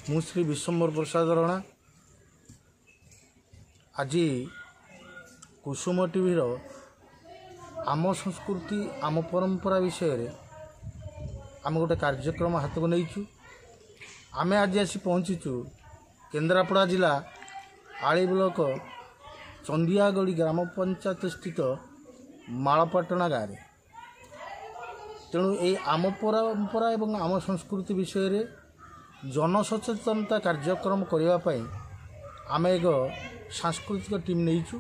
ମୁଁ ଶ୍ରୀ ବିଶ୍ୱମ୍ବର ପ୍ରସାଦ ରଣା ଆଜି କୁସୁମ ଟିଭିର ଆମ ସଂସ୍କୃତି ଆମ ପରମ୍ପରା ବିଷୟରେ ଆମେ ଗୋଟେ କାର୍ଯ୍ୟକ୍ରମ ହାତକୁ ନେଇଛୁ। ଆମେ ଆଜି ଆସି ପହଞ୍ଚିଛୁ କେନ୍ଦ୍ରାପଡ଼ା ଜିଲ୍ଲା ଆଳି ବ୍ଲକ ଚନ୍ଦିଆଗଡ଼ି ଗ୍ରାମ ପଞ୍ଚାୟତ ସ୍ଥିତ ମାଳପାଟଣା ଗାଁରେ। ତେଣୁ ଏହି ଆମ ପରମ୍ପରା ଏବଂ ଆମ ସଂସ୍କୃତି ବିଷୟରେ ଜନସଚେତନତା କାର୍ଯ୍ୟକ୍ରମ କରିବା ପାଇଁ ଆମେ ଏକ ସାଂସ୍କୃତିକ ଟିମ୍ ନେଇଛୁ।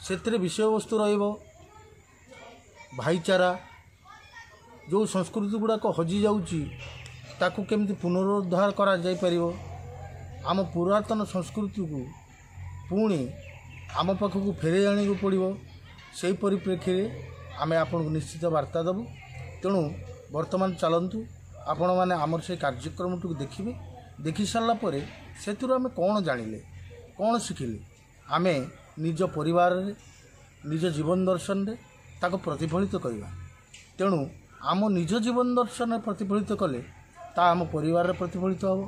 ସେଥିରେ ବିଷୟବସ୍ତୁ ରହିବ ଭାଇଚାରା, ଯେଉଁ ସଂସ୍କୃତି ଗୁଡ଼ାକ ହଜିଯାଉଛି ତାକୁ କେମିତି ପୁନରୁଦ୍ଧାର କରାଯାଇପାରିବ, ଆମ ପୁରାତନ ସଂସ୍କୃତିକୁ ପୁଣି ଆମ ପାଖକୁ ଫେରାଇ ଆଣିବାକୁ ପଡ଼ିବ। ସେହି ପରିପ୍ରେକ୍ଷୀରେ ଆମେ ଆପଣଙ୍କୁ ନିଶ୍ଚିତ ବାର୍ତ୍ତା ଦେବୁ। ତେଣୁ ବର୍ତ୍ତମାନ ଚାଲନ୍ତୁ ଆପଣମାନେ ଆମର ସେହି କାର୍ଯ୍ୟକ୍ରମଟିକୁ ଦେଖିବେ। ଦେଖି ସାରିଲା ପରେ ସେଥିରୁ ଆମେ କ'ଣ ଜାଣିଲେ, କ'ଣ ଶିଖିଲେ, ଆମେ ନିଜ ପରିବାରରେ ନିଜ ଜୀବନ ଦର୍ଶନରେ ତାକୁ ପ୍ରତିଫଳିତ କରିବା। ତେଣୁ ଆମ ନିଜ ଜୀବନ ଦର୍ଶନରେ ପ୍ରତିଫଳିତ କଲେ ତାହା ଆମ ପରିବାରରେ ପ୍ରତିଫଳିତ ହେବ,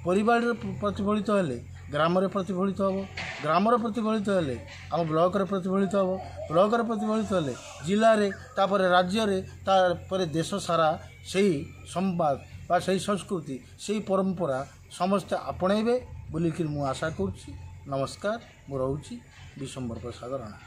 ପରିବାରରେ ପ୍ରତିଫଳିତ ହେଲେ ଗ୍ରାମରେ ପ୍ରତିଫଳିତ ହେବ, ଗ୍ରାମରେ ପ୍ରତିଫଳିତ ହେଲେ ଆମ ବ୍ଲକରେ ପ୍ରତିଫଳିତ ହେବ, ବ୍ଲକରେ ପ୍ରତିଫଳିତ ହେଲେ ଜିଲ୍ଲାରେ, ତାପରେ ରାଜ୍ୟରେ, ତାପରେ ଦେଶ ସାରା ସେହି ସମ୍ବାଦ ବା ସେହି ସଂସ୍କୃତି ସେହି ପରମ୍ପରା ସମସ୍ତେ ଆପଣେଇବେ ବୋଲିକି ମୁଁ ଆଶା କରୁଛି। ନମସ୍କାର, ମୁଁ ରହୁଛି ବିଶ୍ୱମ୍ବର ପ୍ରସାଦ ରଣା।